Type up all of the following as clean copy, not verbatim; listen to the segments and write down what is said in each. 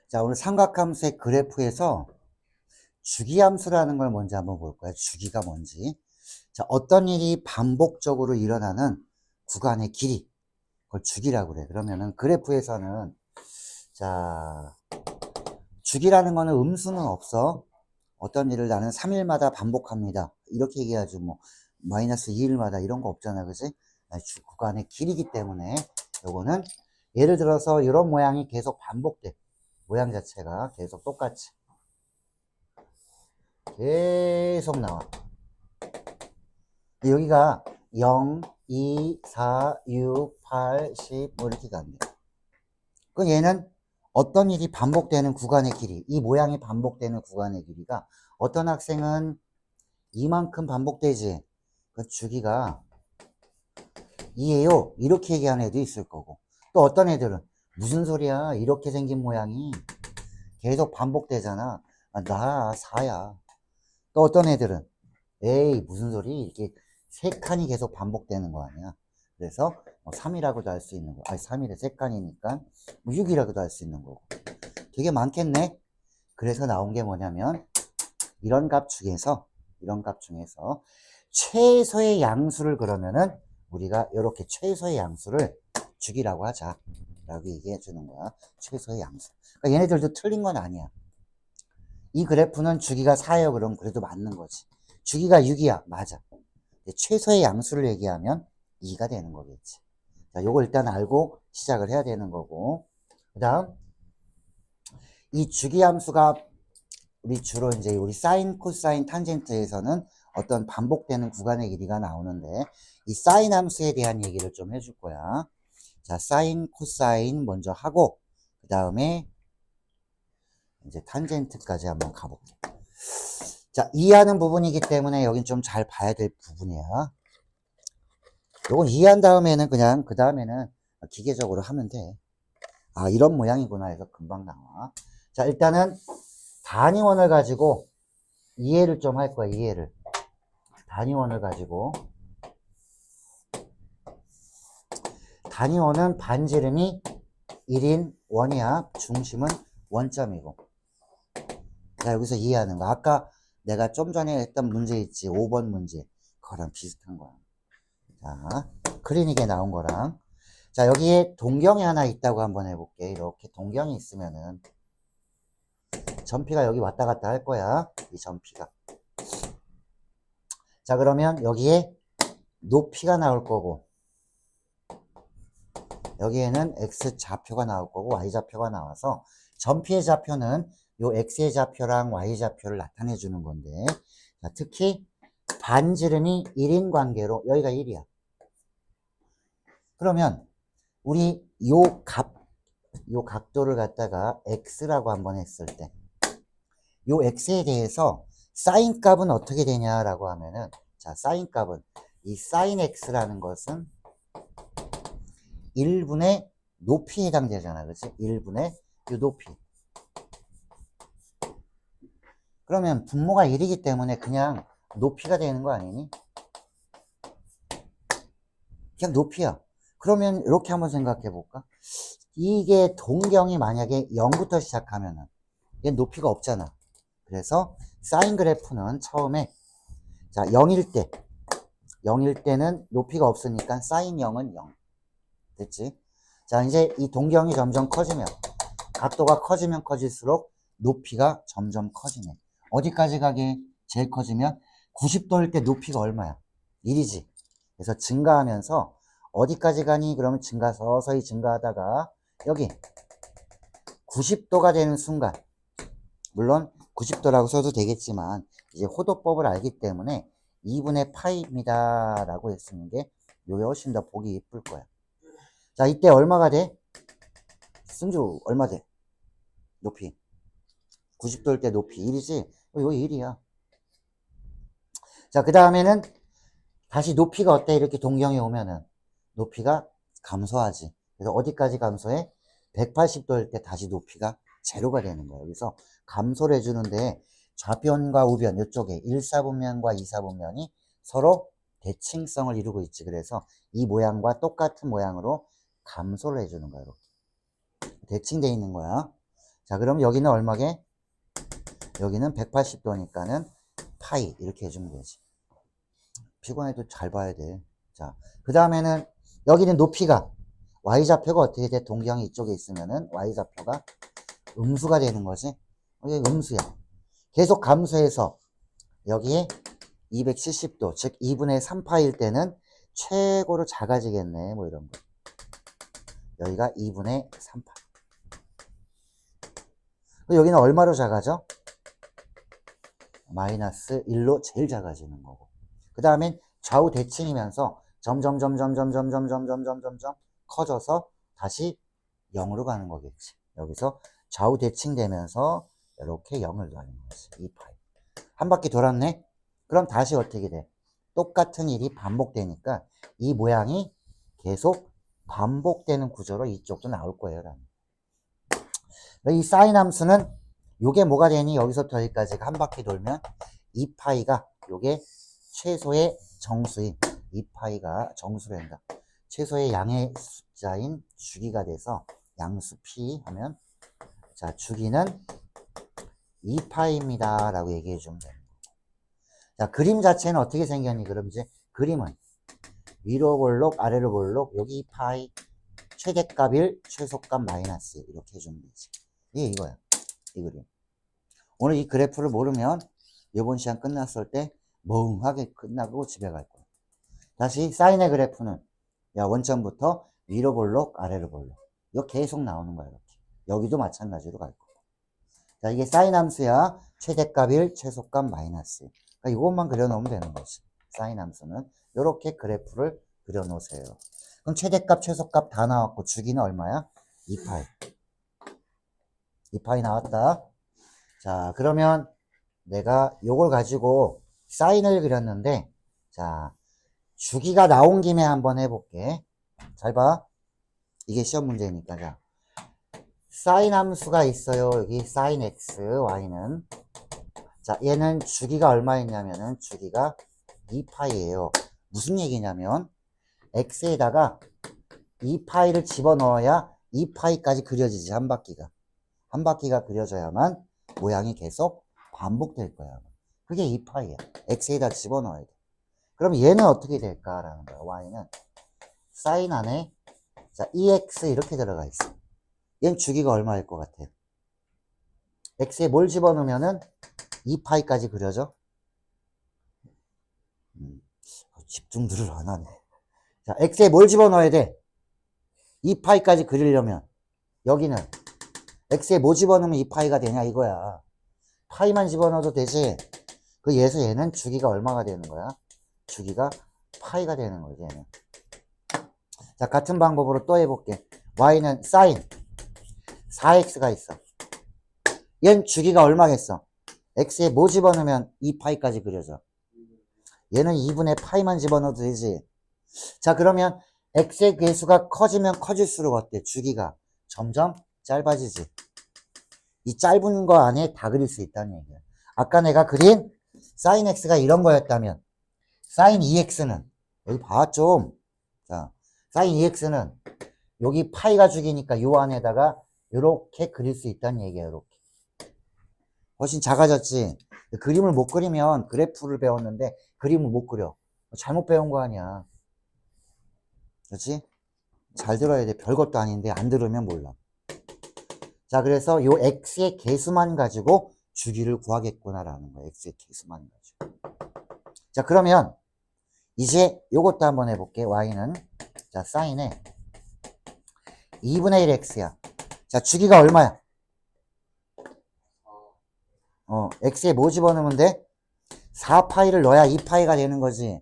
자, 오늘 삼각함수의 그래프에서 주기함수라는 걸 먼저 한번 볼 거예요. 주기가 뭔지. 자, 어떤 일이 반복적으로 일어나는 구간의 길이. 그걸 주기라고 그래. 그러면은 그래프에서는, 자, 주기라는 거는 음수는 없어. 어떤 일을 나는 3일마다 반복합니다. 이렇게 얘기하지 뭐 마이너스 2일마다 이런 거 없잖아. 그지? 구간의 길이기 때문에 요거는 예를 들어서 이런 모양이 계속 반복돼. 모양 자체가 계속 똑같이 계속 나와. 여기가 0, 2, 4, 6, 8, 10 뭐 이렇게 간대. 그럼 얘는 어떤 일이 반복되는 구간의 길이, 이 모양이 반복되는 구간의 길이가 어떤 학생은 이만큼 반복되지. 그 주기가 2예요. 이렇게 얘기하는 애도 있을 거고. 또 어떤 애들은 무슨 소리야? 이렇게 생긴 모양이 계속 반복되잖아. 아, 나 4야. 또 어떤 애들은 에이 무슨 소리? 이렇게 세 칸이 계속 반복되는 거 아니야. 그래서 3이라고도 할 수 있는 거. 아니 3일에 세 칸이니까 6이라고도 할 수 있는 거고. 되게 많겠네. 그래서 나온 게 뭐냐면 이런 값 중에서 최소의 양수를 그러면은 우리가 이렇게 최소의 양수를 주기라고 하자 라고 얘기해 주는 거야. 최소의 양수. 그러니까 얘네들도 틀린 건 아니야. 이 그래프는 주기가 4예요. 그럼 그래도 맞는 거지. 주기가 6이야. 맞아. 최소의 양수를 얘기하면 2가 되는 거겠지. 자, 요거 일단 알고 시작을 해야 되는 거고. 그 다음, 이 주기함수가 우리 주로 이제 우리 사인, 코사인, 탄젠트에서는 어떤 반복되는 구간의 길이가 나오는데, 이 사인 함수에 대한 얘기를 좀 해줄 거야. 자, 사인, 코사인 먼저 하고, 그 다음에 이제 탄젠트까지 한번 가볼게. 자, 이해하는 부분이기 때문에 여긴 좀 잘 봐야 될 부분이야. 요건 이해한 다음에는 그냥 그 다음에는 기계적으로 하면 돼. 아, 이런 모양이구나 해서 금방 나와. 자, 일단은 단위원을 가지고 이해를 좀 할 거야. 이해를. 단위원을 가지고 단위원은 반지름이 1인 원이야. 중심은 원점이고. 자, 여기서 이해하는 거. 아까 내가 좀 전에 했던 문제 있지. 5번 문제. 그거랑 비슷한 거야. 자, 클리닉에 나온 거랑. 자, 여기에 동경이 하나 있다고 한번 해볼게. 이렇게 동경이 있으면은 점피가 여기 왔다 갔다 할 거야. 이 점피가. 자, 그러면 여기에 높이가 나올 거고, 여기에는 x 좌표가 나올 거고 y 좌표가 나와서 점피의 좌표는 요 x의 좌표랑 y 좌표를 나타내 주는 건데, 자, 특히 반지름이 1인 관계로 여기가 1이야. 그러면 우리 요 각도를 갖다가 x라고 한번 했을 때, 요 x에 대해서 사인 값은 어떻게 되냐라고 하면은, 자, 사인 값은 이 사인 x라는 것은 1분의 높이에 해당되잖아. 그치? 1분의 이 높이. 그러면 분모가 1이기 때문에 그냥 높이가 되는 거 아니니? 그냥 높이야. 그러면 이렇게 한번 생각해 볼까? 이게 동경이 만약에 0부터 시작하면은 얘 높이가 없잖아. 그래서 사인 그래프는 처음에 자 0일 때는 높이가 없으니까 사인 0은 0. 됐지? 자, 이제 이 동경이 점점 커지면, 각도가 커지면 커질수록 높이가 점점 커지네. 어디까지 가게? 제일 커지면 90도일 때 높이가 얼마야? 1이지. 그래서 증가하면서 어디까지 가니? 그러면 서서히 증가하다가 여기 90도가 되는 순간, 물론 90도라고 써도 되겠지만 이제 호도법을 알기 때문에 2분의 파이입니다 라고 했으는 게 요게 훨씬 더 보기 이쁠 거야. 자, 이때 얼마가 돼? 승주 얼마 돼? 높이 90도일 때 높이 1이지? 이거 1이야. 자, 그 다음에는 다시 높이가 어때? 이렇게 동경이 오면은 높이가 감소하지. 그래서 어디까지 감소해? 180도일 때 다시 높이가 제로가 되는 거예요. 그래서 감소를 해주는데 좌변과 우변 이쪽에 1사분면과 2사분면이 서로 대칭성을 이루고 있지. 그래서 이 모양과 똑같은 모양으로 감소를 해주는 거예요. 이렇게. 대칭돼 있는 거야. 자, 그럼 여기는 얼마게? 여기는 180도니까는 파이 이렇게 해주면 되지. 피곤해도 잘 봐야 돼. 자, 그 다음에는 여기는 높이가 y좌표가 어떻게 돼? 동경이 이쪽에 있으면은 y좌표가 음수가 되는 거지. 이게 음수야. 계속 감소해서 여기에 270도, 즉 2분의 3파일 때는 최고로 작아지겠네. 뭐 이런 거. 여기가 2분의 3파. 여기는 얼마로 작아져? 마이너스 1로 제일 작아지는 거고. 그 다음엔 좌우 대칭이면서 점점점점점점점점점점점 커져서 다시 0으로 가는 거겠지. 여기서 좌우 대칭되면서 이렇게 0을 가는 거지. 2파이. 한 바퀴 돌았네? 그럼 다시 어떻게 돼? 똑같은 일이 반복되니까 이 모양이 계속 반복되는 구조로 이쪽도 나올 거예요. 이 사인 함수는 요게 뭐가 되니? 여기서부터 여기까지가 한 바퀴 돌면 2파이가 요게 최소의 정수인 2파이가 정수로 된다. 최소의 양의 숫자인 주기가 돼서 양수 p 하면 자 주기는 2파이입니다 라고 얘기해 주면 됩니다. 자, 그림 자체는 어떻게 생겼니? 그럼 이제 그림은 위로 볼록 아래로 볼록 여기 2파이 최대값 1 최소값 마이너스 이렇게 해주면 되지. 이게 이거야. 이 그림. 오늘 이 그래프를 모르면 이번 시간 끝났을 때 멍하게 끝나고 집에 갈 거야. 다시 사인의 그래프는 야 원점부터 위로 볼록 아래로 볼록 이거 계속 나오는 거야. 이렇게. 여기도 마찬가지로 갈 거고. 자, 이게 사인 함수야. 최대값 1 최소값 마이너스. 그러니까 이것만 그려놓으면 되는 거지. 사인 함수는 이렇게 그래프를 그려놓으세요. 그럼 최대값 최소값 다 나왔고 주기는 얼마야? 2파이. 2파이 나왔다. 자, 그러면 내가 요걸 가지고 사인을 그렸는데 자, 주기가 나온 김에 한번 해볼게. 잘 봐. 이게 시험 문제니까. 자, 사인 함수가 있어요. 여기 사인 x, y는 자, 얘는 주기가 얼마였냐면은 주기가 2파이예요. 무슨 얘기냐면 x에다가 2파이를 집어넣어야 2파이까지 그려지지. 한 바퀴가. 한 바퀴가 그려져야만 모양이 계속 반복될 거야. 그게 2파이야. x에다 집어넣어야 돼. 그럼 얘는 어떻게 될까라는 거야. y는 사인 안에 자 2x 이렇게 들어가 있어. 얘는 주기가 얼마일 것 같아? x에 뭘 집어넣으면은 2파이까지 그려져? 집중들을 안 하네. 자, x에 뭘 집어넣어야 돼? 2파이까지 그리려면 여기는 x에 뭐 집어넣으면 2파이가 되냐 이거야. 파이만 집어넣어도 되지. 그 얘에서 얘는 주기가 얼마가 되는 거야? 주기가 파이가 되는 거지 얘는. 자, 같은 방법으로 또 해볼게. y는 사인 4x가 있어. 얘는 주기가 얼마겠어? x에 뭐 집어넣으면 2파이까지 그려져? 얘는 2분의 파이만 집어넣어도 되지. 자, 그러면 x의 개수가 커지면 커질수록 어때? 주기가 점점 짧아지지. 이 짧은 거 안에 다 그릴 수 있다는 얘기야. 아까 내가 그린 사인 x가 이런 거였다면 사인 2x는 여기 봐 좀. 자, 사인 2x는 여기 파이가 주기니까 요 안에다가 이렇게 그릴 수 있다는 얘기야. 이렇게 훨씬 작아졌지. 그림을 못 그리면 그래프를 배웠는데 그림을 못 그려. 잘못 배운 거 아니야. 그렇지? 잘 들어야 돼. 별것도 아닌데 안 들으면 몰라. 자, 그래서 요 x의 개수만 가지고 주기를 구하겠구나라는 거야. x의 개수만 가지고. 자, 그러면 이제 요것도 한번 해볼게. y는 자, 사인에 2분의 1 x야. 자, 주기가 얼마야? x에 뭐 집어넣으면 돼? 4파이를 넣어야 2파이가 되는 거지.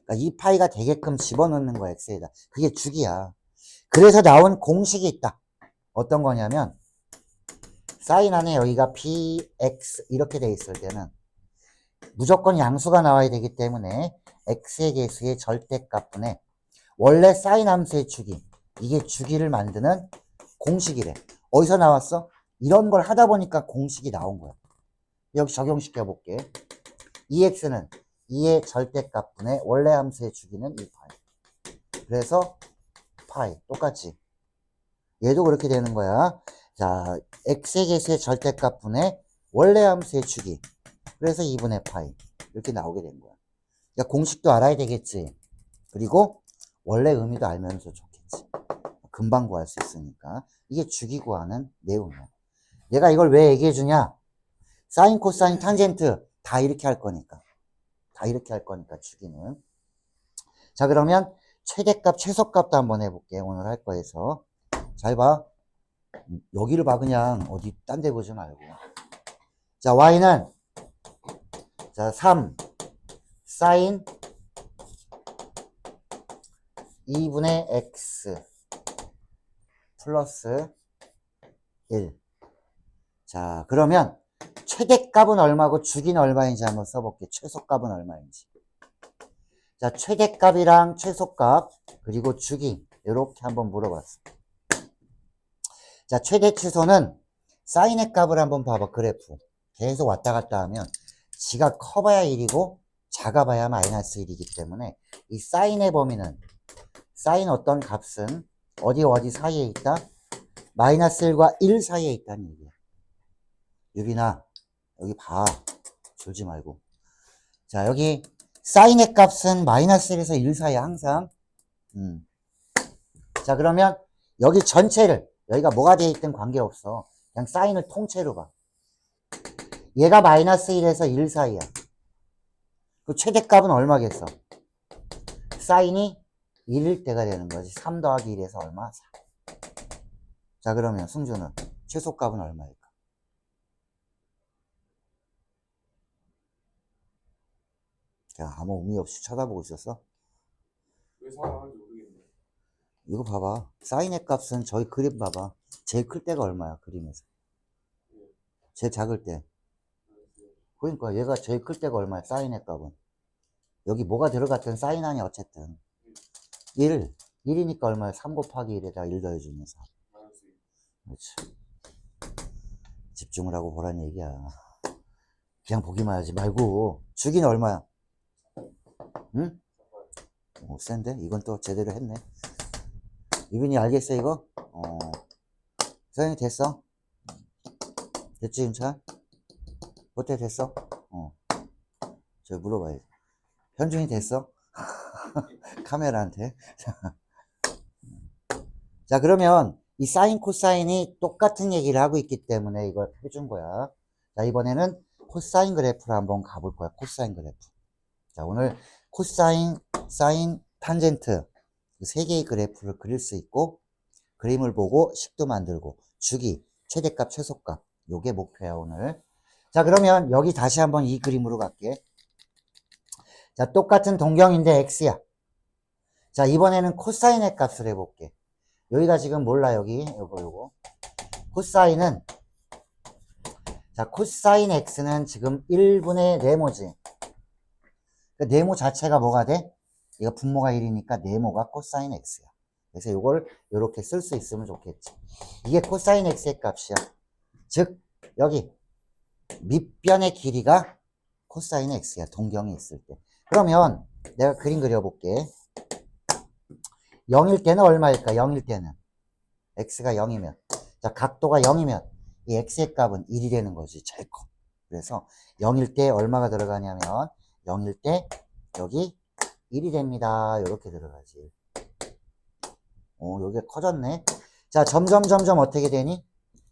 그러니까 2파이가 되게끔 집어넣는 거야, x에다. 그게 주기야. 그래서 나온 공식이 있다. 어떤 거냐면 사인 안에 여기가 px 이렇게 돼 있을 때는 무조건 양수가 나와야 되기 때문에 x의 개수의 절대값분의 원래 사인 함수의 주기 이게 주기를 만드는 공식이래. 어디서 나왔어? 이런 걸 하다 보니까 공식이 나온 거야. 여기 적용시켜 볼게. 2x는 2의 절대값분의 원래 함수의 주기는 2파이. 그래서 파이 똑같지. 얘도 그렇게 되는 거야. 자, x의 개수의 절대값분의 원래 함수의 주기. 그래서 2분의 파이. 이렇게 나오게 된 거야. 그러니까 공식도 알아야 되겠지. 그리고 원래 의미도 알면서 좋겠지. 금방 구할 수 있으니까. 이게 주기 구하는 내용이야. 얘가 이걸 왜 얘기해 주냐? 사인, 코사인, 탄젠트 다 이렇게 할 거니까. 다 이렇게 할 거니까 주기는. 자, 그러면 최대값, 최소값도 한번 해볼게. 오늘 할 거에서. 잘 봐. 여기를 봐. 그냥 어디 딴 데 보지 말고. 자, y는 자 3 사인 2분의 x 플러스 1. 자, 그러면 최대값은 얼마고 주기는 얼마인지 한번 써볼게. 최소값은 얼마인지. 자, 최대값이랑 최소값 그리고 주기 이렇게 한번 물어봤어. 자, 최대 최소는 사인의 값을 한번 봐봐. 그래프 계속 왔다 갔다 하면 지가 커봐야 1이고 작아봐야 마이너스 1이기 때문에 이 사인의 범위는 사인 어떤 값은 어디 사이에 있다? 마이너스 1과 1 사이에 있다는 얘기야. 유빈아 여기 봐. 졸지 말고. 자, 여기 사인의 값은 마이너스 1에서 1 사이에 항상. 자, 그러면 여기 전체를 여기가 뭐가 되어 있든 관계없어. 그냥 사인을 통째로 봐. 얘가 마이너스 1에서 1 사이야. 그 최대값은 얼마겠어? 사인이 1일 때가 되는 거지. 3 더하기 1에서 얼마? 4. 자, 그러면 승준은 최소값은 얼마일까? 그냥 아무 의미 없이 쳐다보고 있었어? 왜 상황하는지 모르겠네. 이거 봐봐. 사인의 값은 저희 그림 봐봐. 제일 클 때가 얼마야, 그림에서? 제일 작을 때. 그러니까 얘가 제일 클 때가 얼마야, 사인의 값은. 여기 뭐가 들어갔든 사인하니 어쨌든. 1. 1이니까 얼마야? 3 곱하기 1에다 1 더해주면 4. 그렇지. 집중을 하고 보란 얘기야. 그냥 보기만 하지 말고. 주기는 얼마야? 응? 오, 센데? 이건 또 제대로 했네. 유빈이 알겠어, 이거? 선생님 됐어? 됐지, 윤찬? 어때, 됐어? 저 물어봐야지. 현중이 됐어? 카메라한테. 자, 그러면 이 사인, 코사인이 똑같은 얘기를 하고 있기 때문에 이걸 해준 거야. 자, 이번에는 코사인 그래프를 한번 가볼 거야. 코사인 그래프. 자, 오늘 코사인, 사인, 탄젠트 세 개의 그래프를 그릴 수 있고 그림을 보고 식도 만들고 주기, 최대값, 최소값 요게 목표야 오늘. 자, 그러면 여기 다시 한번 이 그림으로 갈게. 자, 똑같은 동경인데 x야. 자, 이번에는 코사인의 값을 해볼게. 여기가 지금 몰라. 여기 요거 코사인은 자, 코사인 x는 지금 1분의 네모지. 그 네모 자체가 뭐가 돼? 이거 분모가 1이니까 네모가 코사인 x야. 그래서 이걸 이렇게 쓸 수 있으면 좋겠지. 이게 코사인 x의 값이야. 즉 여기 밑변의 길이가 코사인 x야. 동경이 있을 때. 그러면 내가 그림 그려볼게. 0일 때는 얼마일까? 0일 때는 x가 0이면 자, 각도가 0이면 이 x의 값은 1이 되는 거지. 제일 커. 그래서 0일 때 얼마가 들어가냐면 0일 때 여기 1이 됩니다. 이렇게 들어가지. 오, 여기가 커졌네. 자, 점점 어떻게 되니?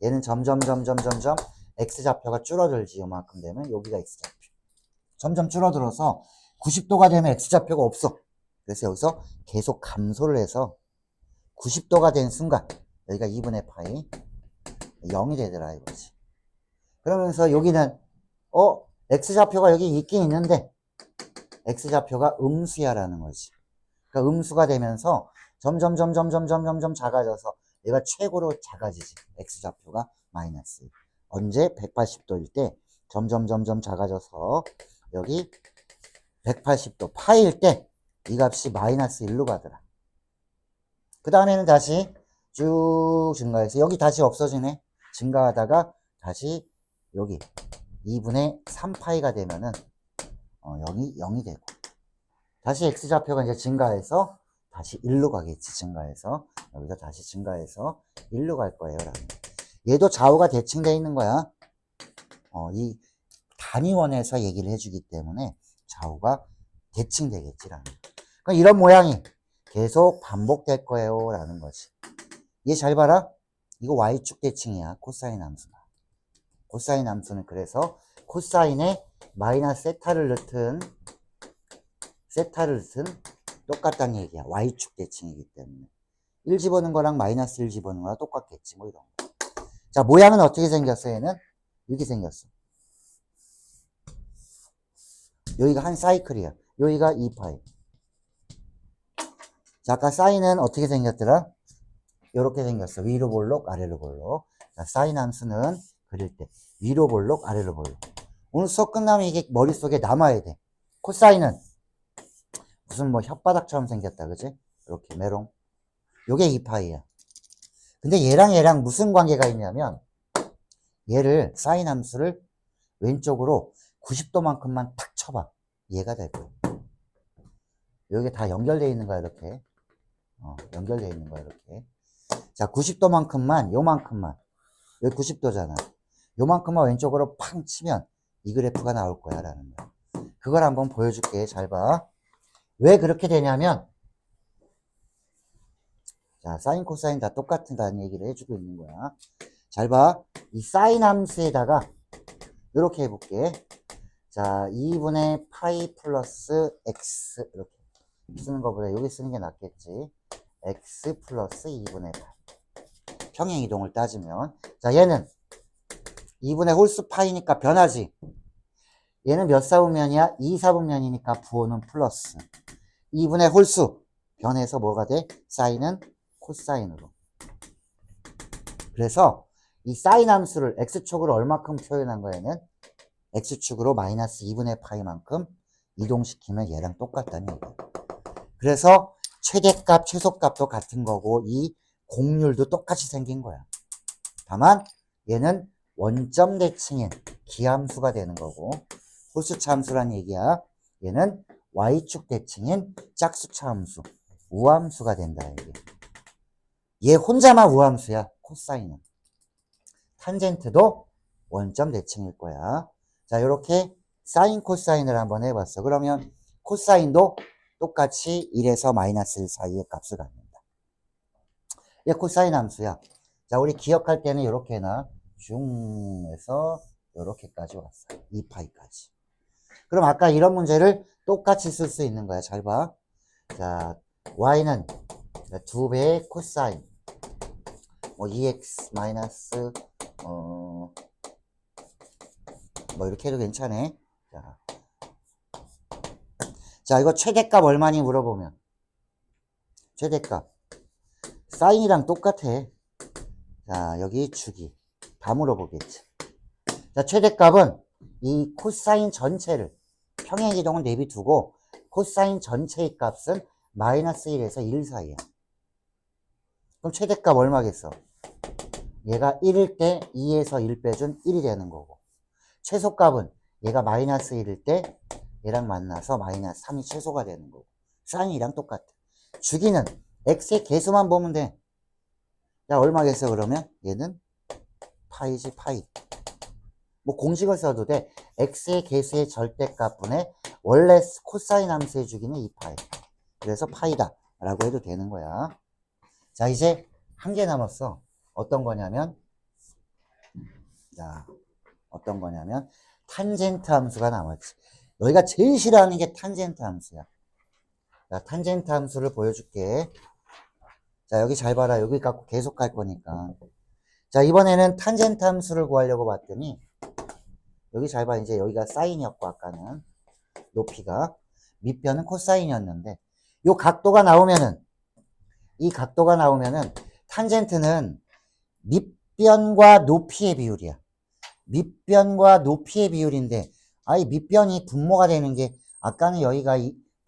얘는 점점 x좌표가 줄어들지. 요만큼 되면 여기가 x좌표. 점점 줄어들어서 90도가 되면 x좌표가 없어. 그래서 여기서 계속 감소를 해서 90도가 된 순간 여기가 2분의 파이 0이 되더라 이거지. 그러면서 여기는 x좌표가 여기 있긴 있는데 x좌표가 음수야라는 거지. 그러니까 음수가 되면서 점점 작아져서 얘가 최고로 작아지지. x좌표가 마이너스. 언제? 180도일 때 점점 작아져서 여기 180도 파일 때 이 값이 마이너스 1로 가더라. 그 다음에는 다시 쭉 증가해서 여기 다시 없어지네. 증가하다가 다시 여기 2분의 3파이가 되면은 0이 되고 다시 x좌표가 이제 증가해서 다시 1로 가겠지, 증가해서. 여기서 다시 증가해서 1로 갈 거예요. 라는. 얘도 좌우가 대칭되어 있는 거야. 이 단위원에서 얘기를 해주기 때문에 좌우가 대칭되겠지라는. 그러니까 이런 모양이 계속 반복될 거예요. 라는 거지. 얘 잘 봐라. 이거 y축 대칭이야. 코사인 함수가. 코사인 함수는 그래서 코사인에 마이너스 세타를 넣든 똑같다는 얘기야. y축 대칭이기 때문에. 1 집어넣은 거랑 마이너스 1 집어넣은 거랑 똑같겠지. 뭐 이런 거. 자, 모양은 어떻게 생겼어, 얘는? 이렇게 생겼어. 여기가 한 사이클이야. 여기가 2파이. 자, 아까 사인은 어떻게 생겼더라? 이렇게 생겼어. 위로 볼록, 아래로 볼록. 자, 사인 함수는 그릴 때 위로 볼록, 아래로 볼록. 오늘 수업 끝나면 이게 머릿속에 남아야 돼. 코사인은 무슨 뭐 혓바닥처럼 생겼다, 그지? 이렇게 메롱. 요게 2파이야. 근데 얘랑 무슨 관계가 있냐면 얘를 사인 함수를 왼쪽으로 90도만큼만 탁 쳐봐. 얘가 될 거야. 여기 다 연결되어 있는 거야, 이렇게. 연결되어 있는 거야, 이렇게. 자, 90도만큼만, 요만큼만. 여기 90도잖아. 요만큼만 왼쪽으로 팡 치면 이 그래프가 나올 거야, 라는 거야. 그걸 한번 보여줄게. 잘 봐. 왜 그렇게 되냐면, 자, 사인, 코사인 다 똑같다는 얘기를 해주고 있는 거야. 잘 봐. 이 사인 함수에다가, 이렇게 해볼게. 자, 2분의 파이 플러스 x. 이렇게 쓰는 것보다 여기 쓰는 게 낫겠지. x 플러스 2분의 파이. 평행 이동을 따지면. 자, 얘는 2분의 홀수 파이니까 변하지. 얘는 몇 사분면이야? 2사분면이니까 부호는 플러스. 2분의 홀수. 변해서 뭐가 돼? 사인은 코사인으로. 그래서 이 사인 함수를 x축으로 얼마큼 표현한 거에는 x축으로 마이너스 2분의 파이만큼 이동시키면 얘랑 똑같다는 얘기야. 그래서 최대값, 최소값도 같은 거고 이 공률도 똑같이 생긴 거야. 다만 얘는 원점 대칭인 기함수가 되는 거고 홀수차 함수란 얘기야. 얘는 y축 대칭인 짝수차 함수, 우함수가 된다. 얘 혼자만 우함수야. 코사인은. 탄젠트도 원점 대칭일 거야. 자, 이렇게 사인 코사인을 한번 해봤어. 그러면 코사인도 똑같이 1에서 마이너스 1 사이의 값을 갖는다. 얘 코사인 함수야. 자, 우리 기억할 때는 이렇게 해놔. 중에서 이렇게까지 왔어. 2파이까지. 그럼 아까 이런 문제를 똑같이 쓸 수 있는 거야. 잘 봐. 자, y는 2배의 코사인. 뭐 2x 마이너스 뭐 이렇게 해도 괜찮아. 자, 이거 최대값 얼마니 물어보면 최대값 사인이랑 똑같아. 자, 여기 주기 다 물어보겠지. 자, 최대값은 이 코사인 전체를 평행이동은 내비두고 코사인 전체의 값은 마이너스 1에서 1 사이야. 그럼 최대값 얼마겠어? 얘가 1일 때 2에서 1 빼준 1이 되는 거고 최소값은 얘가 마이너스 1일 때 얘랑 만나서 마이너스 3이 최소가 되는 거고 사인이랑 똑같아. 주기는 x의 개수만 보면 돼. 자, 얼마겠어 그러면? 얘는 파이지 파이. 뭐 공식을 써도 돼. x의 개수의 절대값분의 원래 코사인 함수의 주기는 2파이. 그래서 파이다 라고 해도 되는 거야. 자, 이제 한 개 남았어. 어떤 거냐면 자, 어떤 거냐면 탄젠트 함수가 남았지. 너희가 제일 싫어하는 게 탄젠트 함수야. 자, 탄젠트 함수를 보여줄게. 자, 여기 잘 봐라. 여기 갖고 계속 갈 거니까. 자, 이번에는 탄젠트 함수를 구하려고 봤더니 여기 잘 봐. 이제 여기가 사인이었고 아까는 높이가 밑변은 코사인이었는데 요 각도가 나오면은 이 각도가 나오면은 탄젠트는 밑변과 높이의 비율이야. 밑변과 높이의 비율인데 이 밑변이 분모가 되는 게 아까는 여기가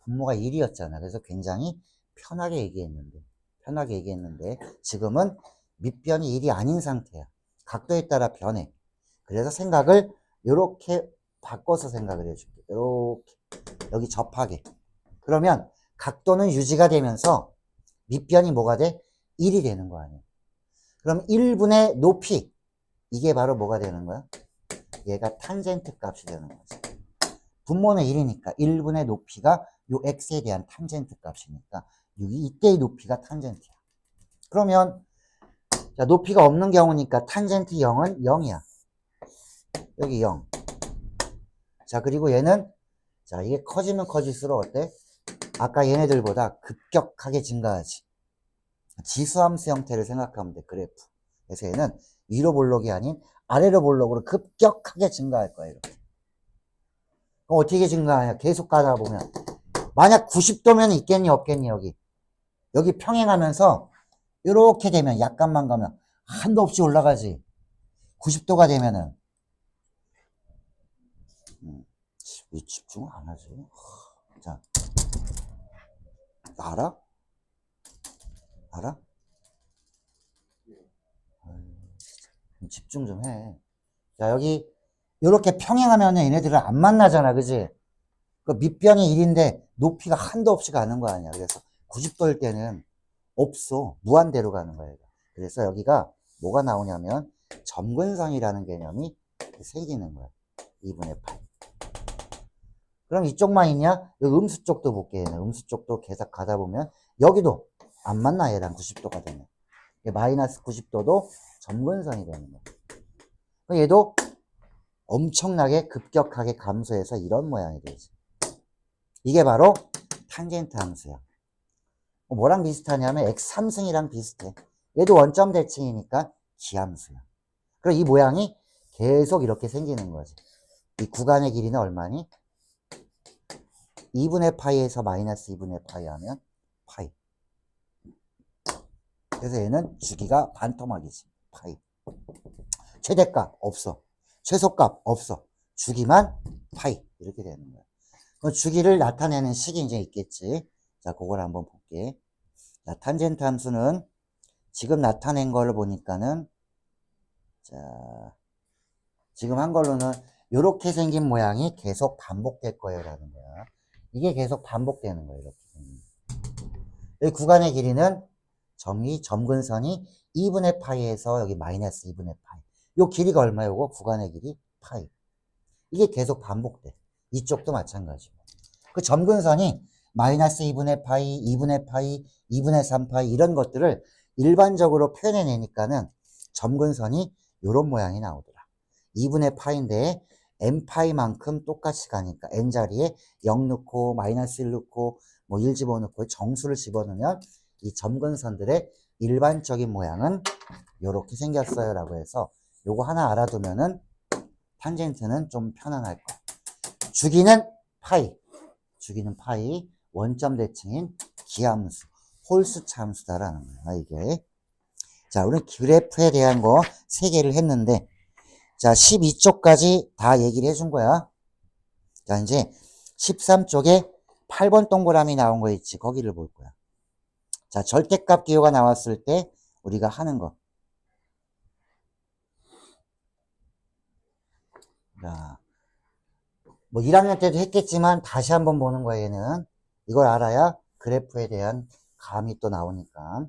분모가 1이었잖아. 그래서 굉장히 편하게 얘기했는데 지금은 밑변이 1이 아닌 상태야. 각도에 따라 변해. 그래서 생각을 이렇게 바꿔서 생각을 해줄게. 이렇게 여기 접하게. 그러면 각도는 유지가 되면서 밑변이 뭐가 돼? 1이 되는 거 아니야. 그럼 1분의 높이. 이게 바로 뭐가 되는 거야? 얘가 탄젠트 값이 되는 거지. 분모는 1이니까 1분의 높이가 요 x에 대한 탄젠트 값이니까 이때의 높이가 탄젠트야. 그러면 자, 높이가 없는 경우니까 탄젠트 0은 0이야. 여기 0. 자, 그리고 얘는 자, 이게 커지면 커질수록 어때? 아까 얘네들보다 급격하게 증가하지. 지수함수 형태를 생각하면 돼, 그래프. 그래서 얘는 위로 볼록이 아닌 아래로 볼록으로 급격하게 증가할 거야, 이렇게. 그럼 어떻게 증가하냐? 계속 가다 보면. 만약 90도면 있겠니, 없겠니, 여기. 여기 평행하면서 이렇게 되면 약간만 가면 한도 없이 올라가지. 90도가 되면은. 왜 집중을 안 하지? 자. 알아? 알아? 집중 좀 해. 자, 여기, 요렇게 평행하면 얘네들은 안 만나잖아, 그지? 그 밑변이 1인데 높이가 한도 없이 가는 거 아니야. 그래서 90도일 때는 없어. 무한대로 가는 거야. 그래서 여기가 뭐가 나오냐면 점근선이라는 개념이 생기는 거야. 2분의 8. 그럼 이쪽만 있냐? 여기 음수 쪽도 볼게. 음수 쪽도 계속 가다 보면 여기도 안 만나, 얘랑 90도가 되면. 마이너스 90도도 점근선이 되는 거야. 얘도 엄청나게 급격하게 감소해서 이런 모양이 되지. 이게 바로 탄젠트 함수야. 뭐랑 비슷하냐면 x3승이랑 비슷해. 얘도 원점 대칭이니까 기함수야. 그럼 이 모양이 계속 이렇게 생기는 거지. 이 구간의 길이는 얼마니? 2분의 파이에서 마이너스 2분의 파이 하면 파이. 그래서 얘는 주기가 반토막이지. 파이. 최대값 없어. 최소값 없어. 주기만 파이. 이렇게 되는 거야. 그럼 주기를 나타내는 식이 이제 있겠지. 자, 그걸 한번 볼게. 자, 탄젠트 함수는 지금 나타낸 걸 보니까는 자, 지금 한 걸로는 이렇게 생긴 모양이 계속 반복될 거예요 라는 거야. 이게 계속 반복되는 거예요. 이렇게. 여기 구간의 길이는 점근선이 2분의 파이에서 여기 마이너스 2분의 파이. 요 길이가 얼마예요? 이거 구간의 길이 파이. 이게 계속 반복돼. 이쪽도 마찬가지고. 그 점근선이 마이너스 2분의 파이, 2분의 파이, 2분의 3파이 이런 것들을 일반적으로 표현해내니까는 점근선이 요런 모양이 나오더라. 2분의 파인데 n파이만큼 똑같이 가니까 n자리에 0 넣고 마이너스 1 넣고 뭐 1 집어넣고 정수를 집어넣으면 이 점근선들의 일반적인 모양은 요렇게 생겼어요 라고 해서 요거 하나 알아두면은 탄젠트는 좀 편안할 거야. 주기는 파이. 주기는 파이. 원점 대칭인 기함수. 홀수차 함수다라는 거야, 이게. 자, 우리 그래프에 대한 거 3개를 했는데, 자, 12쪽까지 다 얘기를 해준 거야. 자, 이제 13쪽에 8번 동그라미 나온 거 있지. 거기를 볼 거야. 자, 절대값 기호가 나왔을 때 우리가 하는 거. 자, 뭐 1학년 때도 했겠지만 다시 한번 보는 거야, 얘는. 이걸 알아야 그래프에 대한 감이 또 나오니까.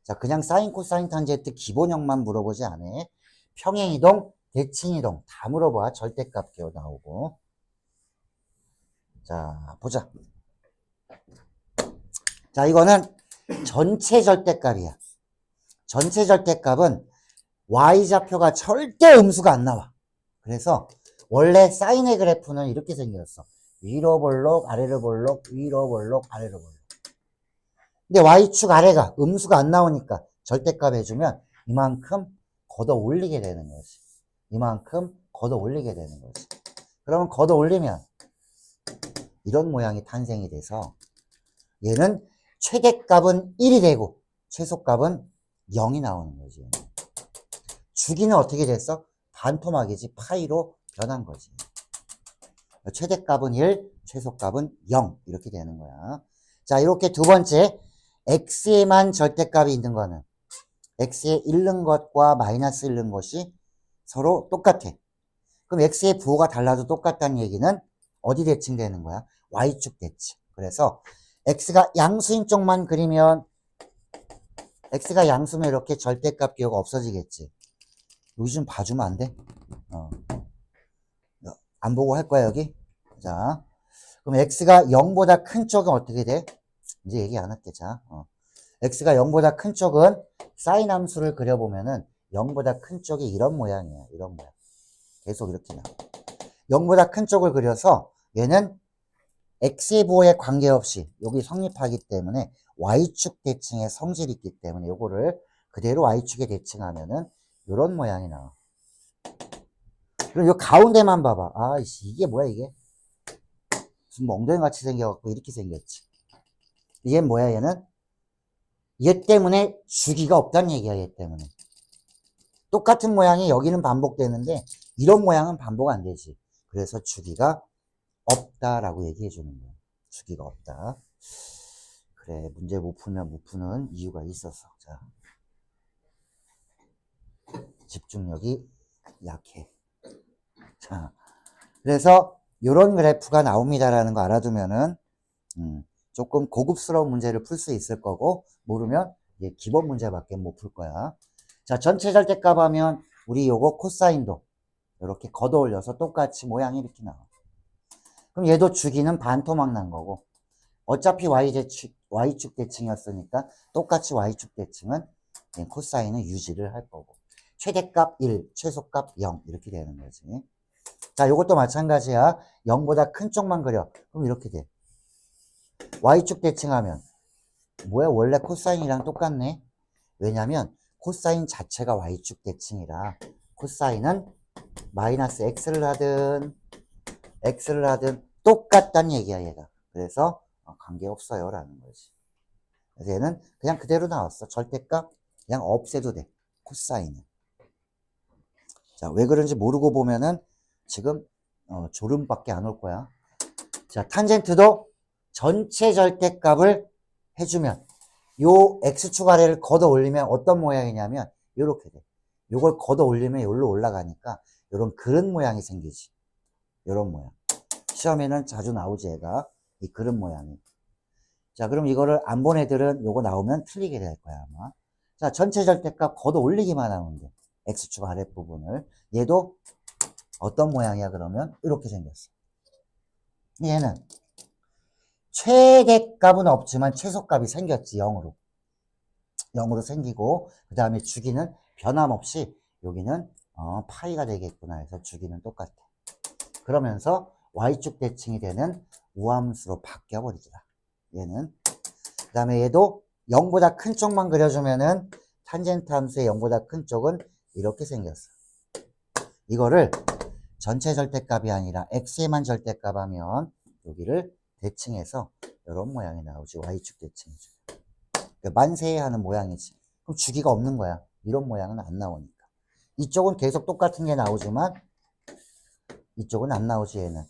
자, 그냥 사인, 코사인, 탄젠트 기본형만 물어보지 않아. 평행이동, 대칭이동 다 물어봐. 절대값 기호 나오고. 자, 보자. 자, 이거는 전체 절대값이야. 전체 절대값은 y좌표가 절대 음수가 안 나와. 그래서 원래 사인의 그래프는 이렇게 생겼어. 위로 볼록, 아래로 볼록, 위로 볼록, 아래로 볼록. 근데 y축 아래가 음수가 안 나오니까 절대값 해주면 이만큼 걷어 올리게 되는 거지. 이만큼 걷어 올리게 되는 거지. 그러면 걷어 올리면 이런 모양이 탄생이 돼서 얘는 최대값은 1이 되고 최소값은 0이 나오는 거지. 주기는 어떻게 됐어? 반토막이지. 파이로 변한 거지. 최대값은 1, 최소값은 0 이렇게 되는 거야. 자, 이렇게 두 번째 x에만 절대값이 있는 거는 x에 잃는 것과 마이너스 잃는 것이 서로 똑같아. 그럼 x의 부호가 달라도 똑같다는 얘기는 어디 대칭되는 거야? y축 대칭. 그래서 x가 양수인 쪽만 그리면 x가 양수면 이렇게 절대값 기호가 없어지겠지. 여기 좀 봐주면 안 돼? 안 보고 할 거야 여기? 자, 그럼 x가 0보다 큰 쪽은 어떻게 돼? 이제 얘기 안 할게. 자, x가 0보다 큰 쪽은 사인 함수를 그려보면은 0보다 큰 쪽이 이런 모양이야. 이런 모양. 계속 이렇게 나와. 0보다 큰 쪽을 그려서 얘는 x의 부호에 관계없이 여기 성립하기 때문에 y축 대칭의 성질이 있기 때문에 요거를 그대로 y축에 대칭하면은 이런 모양이 나와. 그럼 요 가운데만 봐봐. 아이씨, 이게 뭐야 이게? 무슨 엉덩이 같이 생겨갖고 이렇게 생겼지. 얘 뭐야 얘는? 얘 때문에 주기가 없다는 얘기야. 얘 때문에. 똑같은 모양이 여기는 반복되는데 이런 모양은 반복 안 되지. 그래서 주기가 없다라고 얘기해 주는 거야. 주기가 없다. 그래, 문제 못 풀면 못 푸는 이유가 있었어. 자, 집중력이 약해. 자, 그래서 이런 그래프가 나옵니다라는 거 알아두면은 조금 고급스러운 문제를 풀 수 있을 거고, 모르면 이제 기본 문제밖에 못 풀 거야. 자, 전체 절대값 하면 우리 요거 코사인도 이렇게 걷어 올려서 똑같이 모양이 이렇게 나와. 그럼 얘도 주기는 반토막 난 거고, 어차피 y축 대칭이었으니까 똑같이 y축 대칭은 코사인은 유지를 할 거고, 최대값 1, 최소값 0 이렇게 되는 거지. 자, 요것도 마찬가지야. 0보다 큰 쪽만 그려. 그럼 이렇게 돼. y축 대칭하면 뭐야, 원래 코사인이랑 똑같네. 왜냐면 코사인 자체가 y축 대칭이라 코사인은 마이너스 x를 하든 똑같다는 얘기야 얘가. 그래서 관계없어요 라는 거지. 그래서 얘는 그냥 그대로 나왔어. 절대값 그냥 없애도 돼. 코사인은. 자, 왜 그런지 모르고 보면은 지금 졸음밖에 안 올 거야. 자, 탄젠트도 전체 절대값을 해주면 요 x축 아래를 걷어 올리면 어떤 모양이냐면 요렇게 돼. 요걸 걷어 올리면 여기로 올라가니까 요런 그릇 모양이 생기지. 요런 모양. 시험에는 자주 나오지 얘가. 이 그릇 모양이. 자, 그럼 이거를 안 본 애들은 요거 나오면 틀리게 될 거야 아마. 자, 전체 절대값 걷어 올리기만 하면 돼. x축 아랫부분을. 얘도 어떤 모양이야 그러면 이렇게 생겼어. 얘는 최대값은 없지만 최소값이 생겼지. 0으로 생기고, 그 다음에 주기는 변함없이 여기는 파이가 되겠구나 해서 주기는 똑같아. 그러면서 y축 대칭이 되는 우함수로 바뀌어버리더라. 얘는. 그 다음에 얘도 0보다 큰 쪽만 그려주면은 탄젠트 함수의 0보다 큰 쪽은 이렇게 생겼어. 이거를 전체 절대값이 아니라 x에만 절대값 하면 여기를 대칭해서 이런 모양이 나오지. y축 대칭이죠. 만세해 하는 모양이지. 그럼 주기가 없는 거야. 이런 모양은 안 나오니까. 이쪽은 계속 똑같은 게 나오지만 이쪽은 안 나오지. 얘는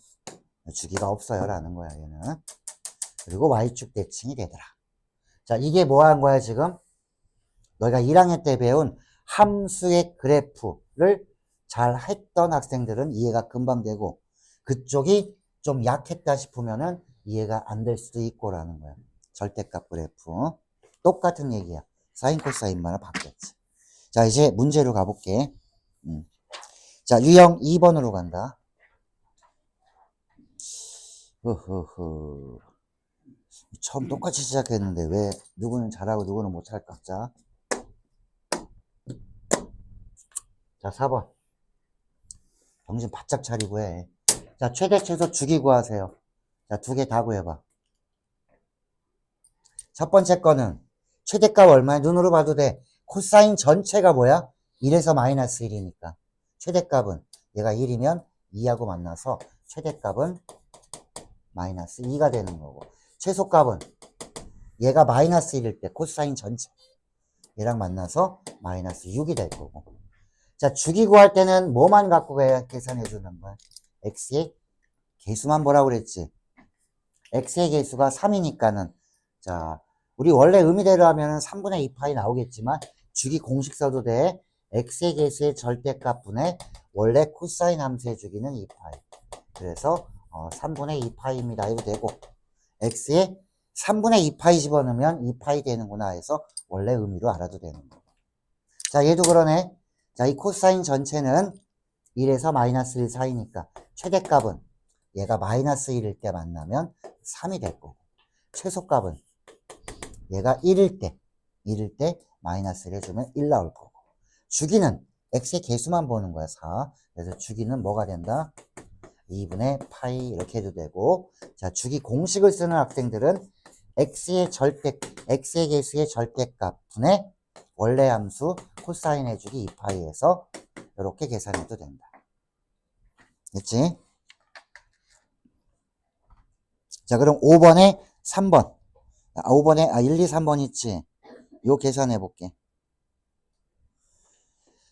주기가 없어요 라는 거야 얘는. 그리고 y축 대칭이 되더라. 자, 이게 뭐 한 거야 지금? 너희가 1학년 때 배운 함수의 그래프를 잘 했던 학생들은 이해가 금방 되고, 그쪽이 좀 약했다 싶으면은 이해가 안 될 수도 있고 라는 거야. 절대값 그래프. 똑같은 얘기야. 사인 코사인만 바뀌었지. 자, 이제 문제로 가볼게. 자, 유형 2번으로 간다. 처음 똑같이 시작했는데 왜 누구는 잘하고 누구는 못할까? 자, 4번. 정신 바짝 차리고 해. 자, 최대 최소 주기 구하세요. 자, 두 개 다 구해봐. 첫 번째 거는 최대값 얼마야? 눈으로 봐도 돼. 코사인 전체가 뭐야? 1에서 마이너스 1이니까. 최대값은 얘가 1이면 2하고 만나서 최대값은 마이너스 2가 되는 거고, 최소값은 얘가 마이너스 1일 때 코사인 전체 얘랑 만나서 마이너스 6이 될 거고. 자, 주기 구할 때는 뭐만 갖고 계산해 주는 거야? x의 개수만 보라고 그랬지. x의 개수가 3이니까는, 자, 우리 원래 의미대로 하면은 3분의 2파이 나오겠지만 주기 공식 써도 돼. x의 개수의 절대값분의 원래 코사인 함수의 주기는 2파이. 그래서 3분의 2파이입니다 해도 되고, x의 3분의 2파이 집어넣으면 2파이 되는구나 해서 원래 의미로 알아도 되는 거고. 자, 얘도 그러네. 자, 이 코사인 전체는 1에서 마이너스 1 사이니까 최대값은 얘가 마이너스 1일 때 만나면 3이 될 거고, 최소값은 얘가 1일 때 마이너스 1 해주면 1 나올 거고, 주기는 x의 개수만 보는 거야, 4. 그래서 주기는 뭐가 된다? 2분의 파이 이렇게 해도 되고, 자, 주기 공식을 쓰는 학생들은 x의 개수의 절대값 분의 원래 함수 코사인 해주기 2파이에서 이렇게 계산해도 된다. 됐지? 자, 그럼 5번에 3번. 5번에, 1, 2, 3번 있지? 요 계산해 볼게.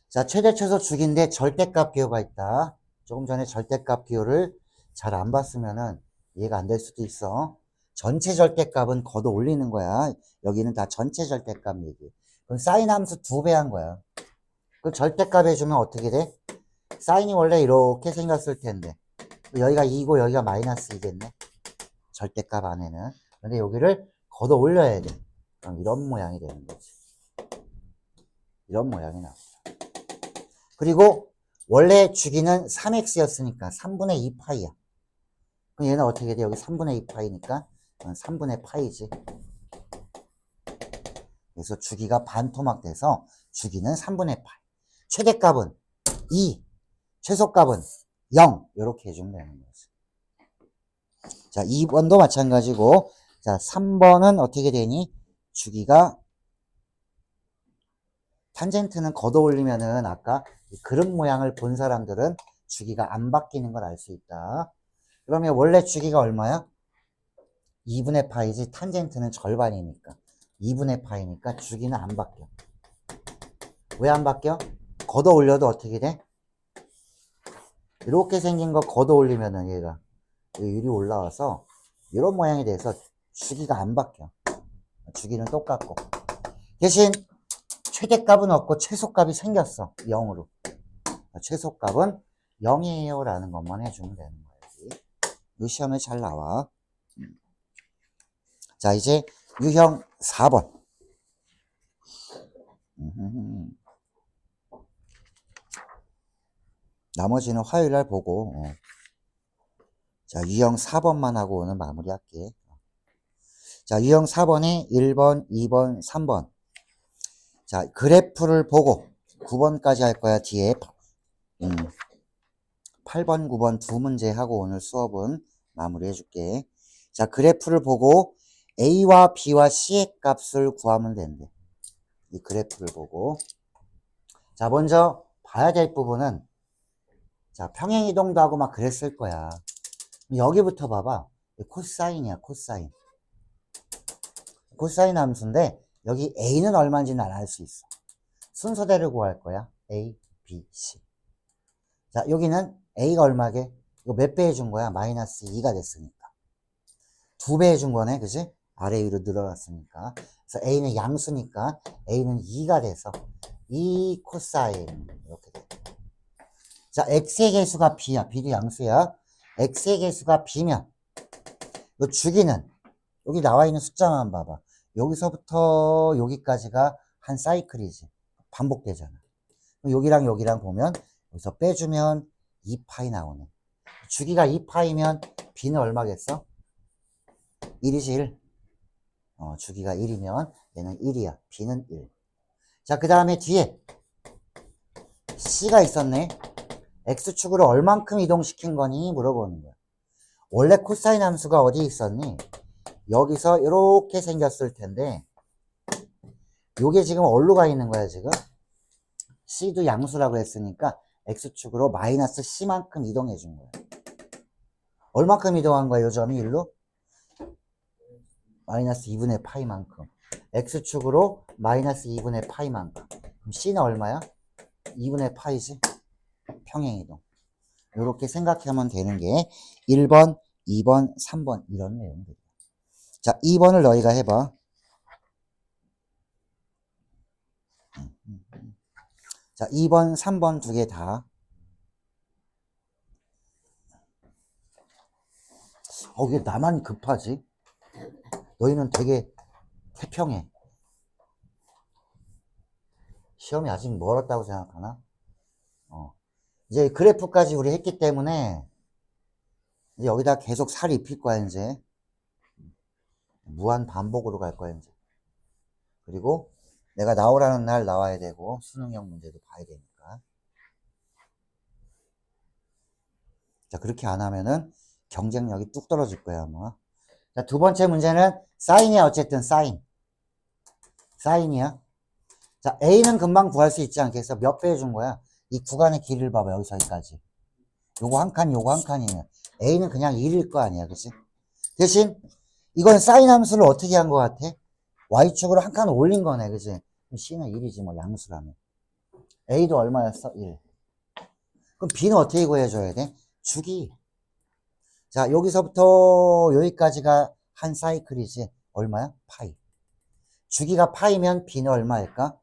자, 최대 최소 주기인데 절대값 기호가 있다. 조금 전에 절대값 기호를 잘 안 봤으면은 이해가 안 될 수도 있어. 전체 절대값은 걷어 올리는 거야. 여기는 다 전체 절대값 얘기. 그럼 사인 함수 2배 한 거야. 그 절대값 해주면 어떻게 돼? 사인이 원래 이렇게 생겼을 텐데 여기가 2고 여기가 마이너스 2겠네. 절대값 안에는. 근데 여기를 걷어 올려야 돼. 그럼 이런 모양이 되는 거지. 이런 모양이 나와. 그리고 원래 주기는 3x였으니까 3분의 2파이야. 그럼 얘는 어떻게 돼? 여기 3분의 2파이니까 3분의 파이지. 그래서 주기가 반토막 돼서 주기는 3분의 파이. 최대값은 2, 최소값은 0. 이렇게 해주면 되는 거지. 자, 2번도 마찬가지고, 자, 3번은 어떻게 되니? 주기가 탄젠트는 걷어 올리면은 아까 그릇 모양을 본 사람들은 주기가 안 바뀌는 걸 알 수 있다. 그러면 원래 주기가 얼마야? 2분의 파이지. 탄젠트는 절반이니까 2분의 파이니까 주기는 안 바뀌어. 왜 안 바뀌어? 걷어 올려도 어떻게 돼? 이렇게 생긴 거 걷어 올리면은 얘가 이리 올라와서 이런 모양이 돼서 주기가 안 바뀌어. 주기는 똑같고 대신 최대값은 없고 최소값이 생겼어. 0으로. 최소값은 0이에요 라는 것만 해주면 되는 거예요. 이 시험에 잘 나와. 자, 이제 유형 4번. 나머지는 화요일날 보고. 자, 유형 4번만 하고 오늘 마무리할게. 자, 유형 4번에 1번, 2번, 3번. 자, 그래프를 보고 9번까지 할 거야, 뒤에. 8번, 9번 두 문제 하고 오늘 수업은 마무리해 줄게. 자, 그래프를 보고 A와 B와 C의 값을 구하면 된대. 이 그래프를 보고. 자, 먼저 봐야 될 부분은, 자, 평행이동도 하고 막 그랬을 거야. 여기부터 봐봐. 코사인이야, 코사인. 코사인 함수인데 여기 A는 얼마인지는 알 수 있어. 순서대로 구할 거야. A, B, C. 자, 여기는 A가 얼마게? 이거 몇 배 해준 거야? 마이너스 2가 됐으니까. 2배 해준 거네, 그지? 아래 위로 늘어났으니까. 그래서 A는 양수니까 A는 2가 돼서 2 코사인 이렇게 돼. 자, X의 개수가 B야. B도 양수야. X의 개수가 B면 이 주기는 여기 나와 있는 숫자만 봐봐. 여기서부터 여기까지가 한 사이클이지. 반복되잖아. 여기랑 여기랑 보면 여기서 빼주면 2파이 나오네. 주기가 2파이면 B는 얼마겠어? 1이지 1. 주기가 1이면 얘는 1이야. B는 1. 자, 그 다음에 뒤에 C가 있었네. X축으로 얼만큼 이동시킨 거니? 물어보는 거야. 원래 코사인 함수가 어디 있었니? 여기서 이렇게 생겼을 텐데 요게 지금 어디로 가 있는 거야 지금? C도 양수라고 했으니까 X축으로 마이너스 C만큼 이동해 준 거야. 얼만큼 이동한 거야 요 점이 1로? 마이너스 2분의 파이만큼. X축으로 마이너스 2분의 파이만큼. 그럼 C는 얼마야? 2분의 파이지? 평행이동. 이렇게 생각하면 되는 게 1번, 2번, 3번 이런 내용들이야. 자, 2번을 너희가 해봐. 자, 2번, 3번 두 개 다. 왜 나만 급하지? 너희는 되게 태평해. 시험이 아직 멀었다고 생각하나? 이제 그래프까지 우리 했기 때문에 이제 여기다 계속 살 입힐 거야, 이제. 무한 반복으로 갈 거야, 이제. 그리고 내가 나오라는 날 나와야 되고, 수능형 문제도 봐야 되니까. 자, 그렇게 안 하면은 경쟁력이 뚝 떨어질 거야, 아마. 자, 두 번째 문제는 사인이야, 어쨌든, 사인. 사인이야. 자, A는 금방 구할 수 있지 않겠어? 몇 배 해준 거야? 이 구간의 길이를 봐봐, 여기서 여기까지. 요거 한 칸, 요거 한 칸이면. A는 그냥 1일 거 아니야, 그치? 대신, 이건 사인 함수를 어떻게 한 거 같아? Y축으로 한 칸 올린 거네, 그치? C는 1이지, 뭐, 양수라면. A도 얼마였어? 1. 그럼 B는 어떻게 구해줘야 돼? 주기. 자, 여기서부터 여기까지가 한 사이클이지. 얼마야? 파이. 주기가 파이면 B는 얼마일까?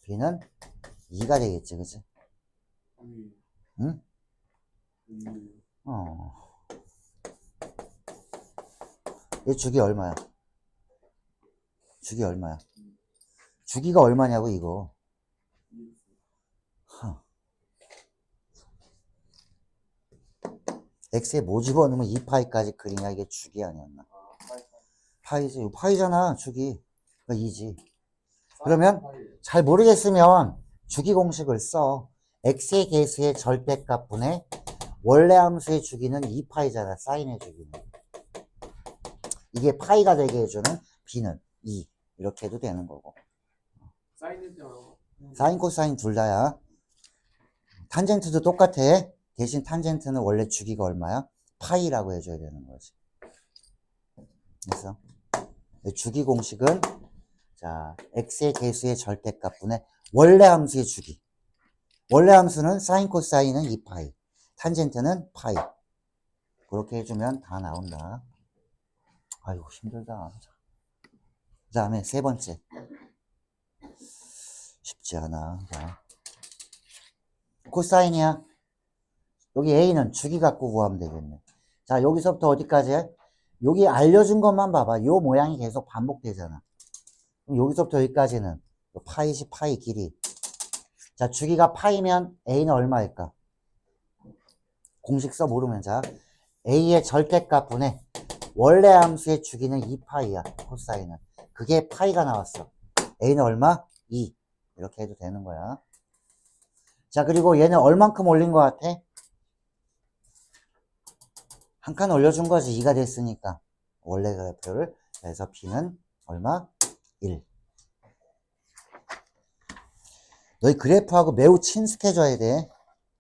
B는 2가 되겠지, 그치? 응? 이 주기 얼마야? 주기 얼마야? 주기가 얼마냐고, 이거. X에 뭐 집어넣으면 2파이까지 그리냐? 이게 주기 아니었나? 파이지. 파이잖아, 주기. 그러니까 2지. 그러면 잘 모르겠으면 주기 공식을 써. X의 개수의 절대값분의 원래 함수의 주기는 2파이잖아, 사인의 주기는. 이게 파이가 되게 해주는 B는 2. 이렇게 해도 되는 거고. 사인, 코사인 둘 다야. 탄젠트도 똑같아. 대신 탄젠트는 원래 주기가 얼마야? 파이라고 해줘야 되는 거지. 그래서 주기 공식은 자, x의 개수의 절대값분의 원래 함수의 주기. 원래 함수는 사인, 코사인은 2파이. 탄젠트는 파이. 그렇게 해주면 다 나온다. 아이고, 힘들다. 그 다음에 세 번째. 쉽지 않아. 자. 코사인이야. 여기 A는 주기 갖고 구하면 되겠네. 자, 여기서부터 어디까지 해? 여기 알려준 것만 봐봐. 요 모양이 계속 반복되잖아. 그럼 여기서부터 여기까지는 파이지, 파이 길이. 자, 주기가 파이면 A는 얼마일까? 공식 써 모르면 자, A의 절대값분의 원래 함수의 주기는 2파이야. 코사인은. 그게 파이가 나왔어. A는 얼마? 2. 이렇게 해도 되는 거야. 자, 그리고 얘는 얼만큼 올린 것 같아? 한 칸 올려준 거지. 2가 됐으니까. 원래 그래프를. 그래서 B는 얼마? 1. 너희 그래프하고 매우 친숙해져야 돼.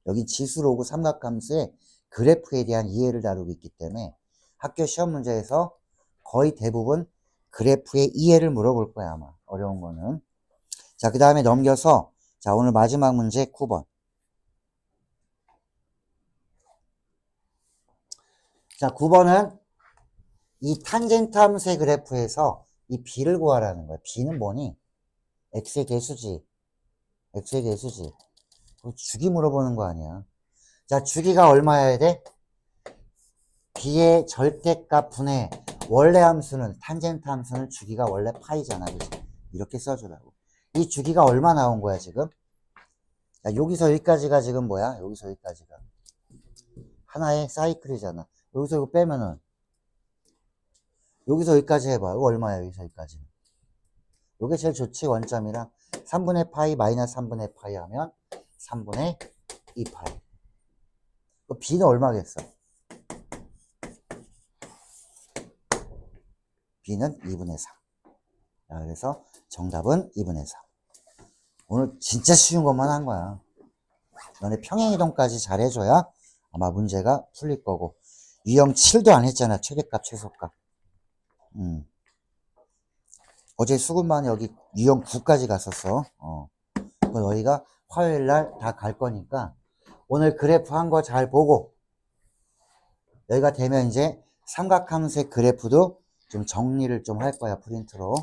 여기 지수로 오고 삼각함수의 그래프에 대한 이해를 다루고 있기 때문에 학교 시험 문제에서 거의 대부분 그래프의 이해를 물어볼 거야, 아마. 어려운 거는. 자, 그 다음에 넘겨서 자, 오늘 마지막 문제 9번. 자, 9번은 이 탄젠트 함수의 그래프에서 이 B를 구하라는 거야. B는 뭐니? X의 개수지. X의 개수지. 주기 물어보는 거 아니야. 자, 주기가 얼마여야 돼? B의 절대값 분의 원래 함수는, 탄젠트 함수는 주기가 원래 파이잖아. 그치? 이렇게 써주라고. 이 주기가 얼마 나온 거야, 지금? 자, 여기서 여기까지가 지금 뭐야? 여기서 여기까지가. 하나의 사이클이잖아. 여기서 이거 빼면은, 여기서 여기까지 해봐. 이거 얼마야, 여기서 여기까지. 요게 제일 좋지, 원점이랑. 3분의 파이 마이너스 3분의 파이 하면 3분의 2파이. B는 얼마겠어? B는 2분의 3. 자, 그래서 정답은 2분의 3. 오늘 진짜 쉬운 것만 한 거야. 너네 평행이동까지 잘 해줘야 아마 문제가 풀릴 거고. 유형 7도 안 했잖아. 최대값, 최소값. 어제 수급만 여기 유형 9까지 갔었어. 너희가 화요일날 다 갈 거니까 오늘 그래프 한 거 잘 보고 여기가 되면 이제 삼각함수의 그래프도 좀 정리를 좀 할 거야, 프린트로.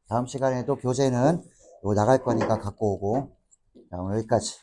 다음 시간에도 교재는 이거 나갈 거니까 갖고 오고. 자, 오늘 여기까지.